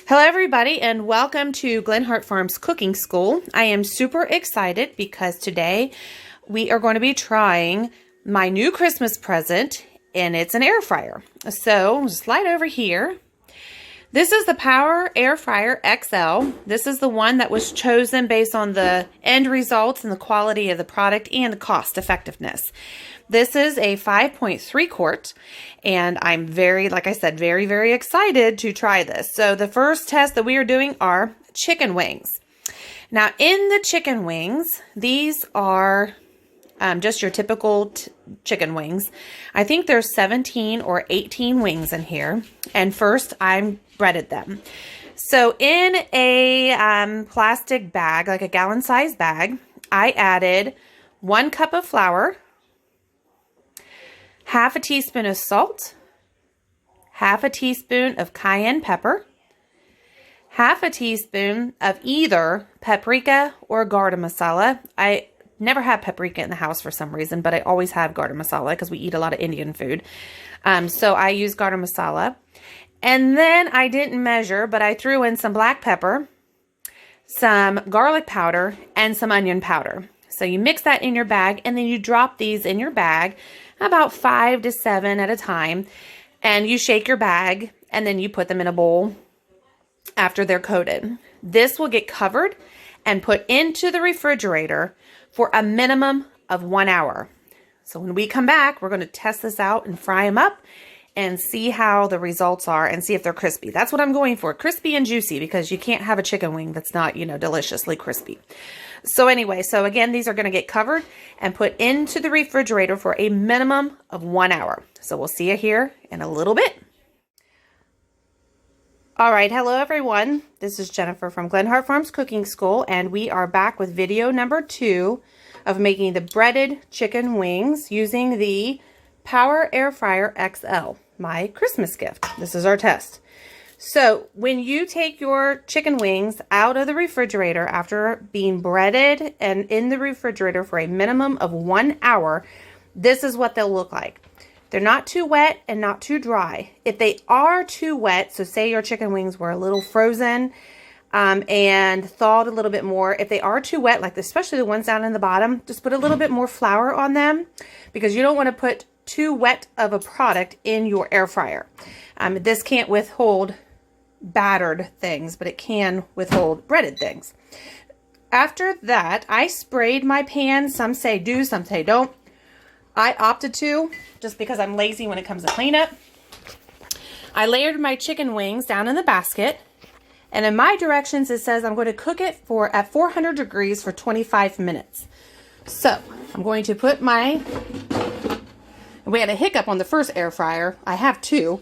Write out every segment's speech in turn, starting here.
Hello everybody and welcome to Glenhart Farms Cooking School. I am super excited because today we are going to be trying my new Christmas present, and it's an air fryer. So slide over here. This is the Power Air Fryer XL. This is the one that was chosen based on the end results and the quality of the product and the cost effectiveness. This is a 5.3 quart, and I'm like I said, very excited to try this. So the first test that we are doing are chicken wings. Now in the chicken wings, these are just your typical chicken wings. I think there's 17 or 18 wings in here. And first I breaded them. So in a plastic bag, like a gallon size bag, I added 1 cup of flour, half a teaspoon of salt, half a teaspoon of cayenne pepper, half a teaspoon of either paprika or garam masala. I never have paprika in the house for some reason, but I always have garam masala because we eat a lot of Indian food. So I use garam masala. And then I didn't measure, but I threw in some black pepper, some garlic powder, and some onion powder. So you mix that in your bag, and then you drop these in your bag about 5 to 7 at a time. And you shake your bag, and then you put them in a bowl after they're coated. This will get covered and put into the refrigerator for a minimum of 1 hour. So when we come back, we're going to test this out and fry them up and see how the results are and see if they're crispy. That's what I'm going for, crispy and juicy, because you can't have a chicken wing that's not, deliciously crispy. So anyway, so again, these are going to get covered and put into the refrigerator for a minimum of 1 hour. So we'll see you here in a little bit. All right, hello everyone. This is Jennifer from Glenhart Farms Cooking School, and we are back with video number 2 of making the breaded chicken wings using the Power Air Fryer XL, my Christmas gift. This is our test. So when you take your chicken wings out of the refrigerator after being breaded and in the refrigerator for a minimum of 1 hour, this is what they'll look like. They're not too wet and not too dry. If they are too wet, so say your chicken wings were a little frozen and thawed a little bit more. If they are too wet, like especially the ones down in the bottom, just put a little bit more flour on them, because you don't want to put too wet of a product in your air fryer. This can't withhold battered things, but it can withhold breaded things. After that, I sprayed my pan. Some say do, some say don't. I opted to, just because I'm lazy when it comes to cleanup. I layered my chicken wings down in the basket, and in my directions it says I'm going to cook it at 400 degrees for 25 minutes. So I'm going to put we had a hiccup on the first air fryer. I have 2.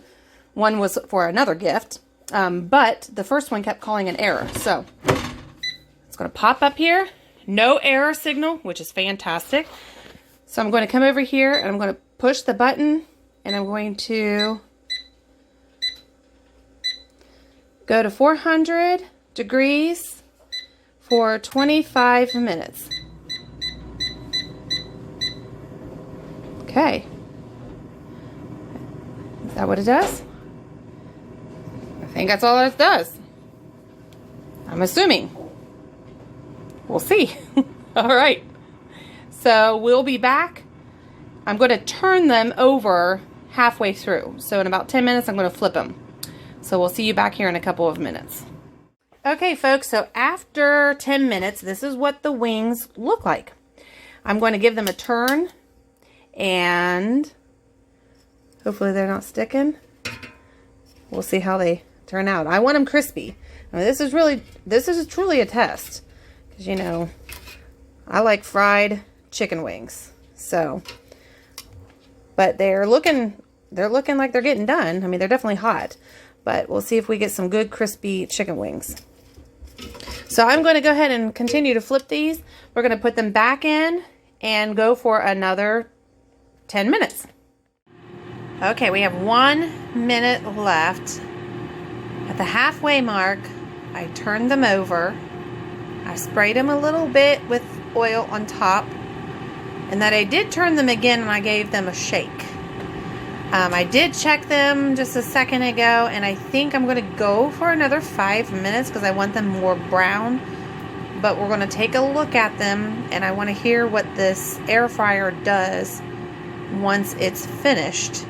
One was for another gift, but the first one kept calling an error. So it's going to pop up here. No error signal, which is fantastic. So I'm going to come over here and I'm going to push the button, and I'm going to go to 400 degrees for 25 minutes. Okay. Is that what it does? I think that's all it does. I'm assuming. We'll see. All right. So we'll be back. I'm going to turn them over halfway through. So in about 10 minutes, I'm going to flip them. So we'll see you back here in a couple of minutes. Okay, folks. So after 10 minutes, this is what the wings look like. I'm going to give them a turn, and hopefully they're not sticking. We'll see how they turn out. I want them crispy. I mean, this is truly a test, because I like fried chicken wings. So, but they're looking like they're getting done. I mean, they're definitely hot, but we'll see if we get some good crispy chicken wings. So I'm going to go ahead and continue to flip these. We're going to put them back in and go for another 10 minutes. Okay, we have 1 minute left. At the halfway mark, I turned them over. I sprayed them a little bit with oil on top, and that I did turn them again, and I gave them a shake. I did check them just a second ago, and I think I'm going to go for another 5 minutes because I want them more brown. But we're going to take a look at them, and I want to hear what this air fryer does once it's finished.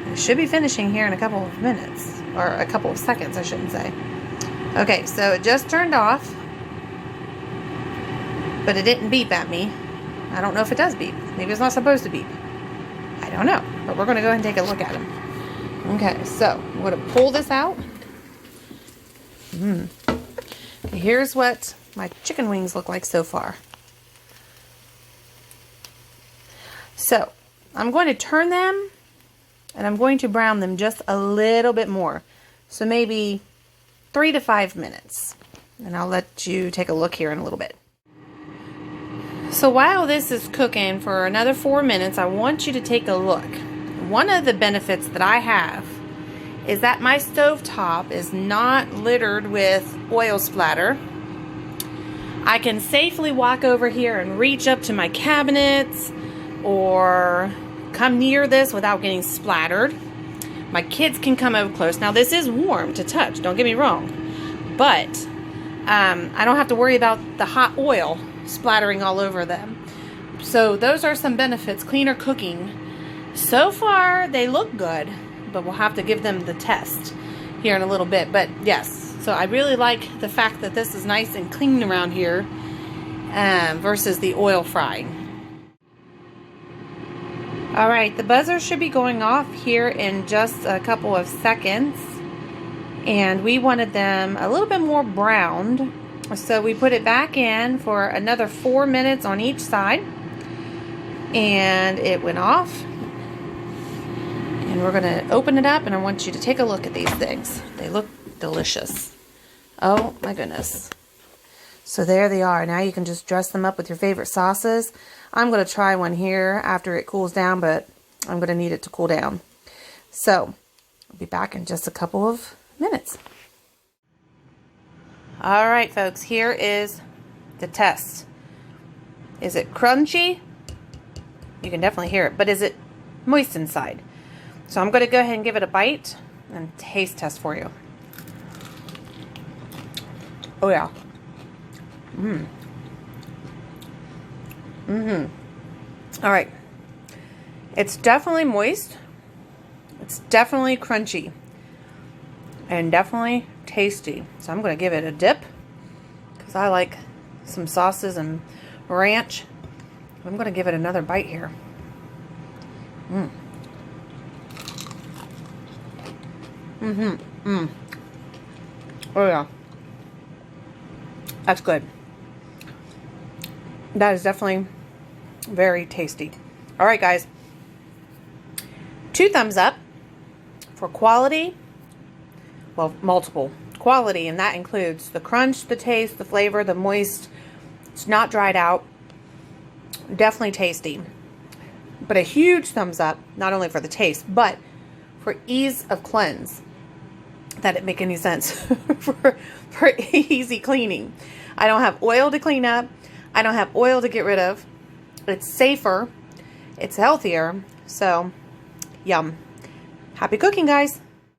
It should be finishing here in a couple of minutes, or a couple of seconds, I shouldn't say. Okay, so it just turned off, but it didn't beep at me. I don't know if it does beep. Maybe it's not supposed to beep. I don't know, but we're going to go ahead and take a look at them. Okay, so I'm going to pull this out. Okay, here's what my chicken wings look like so far. So I'm going to turn them, and I'm going to brown them just a little bit more. So maybe 3 to 5 minutes. And I'll let you take a look here in a little bit. So while this is cooking for another 4 minutes, I want you to take a look. One of the benefits that I have is that my stovetop is not littered with oil splatter. I can safely walk over here and reach up to my cabinets or come near this without getting splattered. My kids can come over close. Now this is warm to touch, don't get me wrong, but I don't have to worry about the hot oil splattering all over them. So those are some benefits. Cleaner cooking. So far they look good, but we'll have to give them the test here in a little bit. But yes, so I really like the fact that this is nice and clean around here versus the oil frying. Alright, the buzzer should be going off here in just a couple of seconds, and we wanted them a little bit more browned. So we put it back in for another 4 minutes on each side, and it went off. And we're going to open it up, and I want you to take a look at these things. They look delicious. Oh my goodness. So there they are. Now you can just dress them up with your favorite sauces. I'm going to try one here after it cools down, but I'm going to need it to cool down. So I'll be back in just a couple of minutes. All right, folks, here is the test. Is it crunchy? You can definitely hear it, but is it moist inside? So I'm going to go ahead and give it a bite and taste test for you. Oh yeah. All right. It's definitely moist. It's definitely crunchy. And definitely tasty. So I'm going to give it a dip, because I like some sauces and ranch. I'm going to give it another bite here. Oh yeah. That's good. That is definitely very tasty. All right, guys. 2 thumbs up for quality. Well, multiple quality, and that includes the crunch, the taste, the flavor, the moist. It's not dried out. Definitely tasty. But a huge thumbs up, not only for the taste, but for ease of cleanse. That didn't make any sense. for easy cleaning. I don't have oil to clean up. I don't have oil to get rid of. It's safer. It's healthier. So, yum. Happy cooking, guys.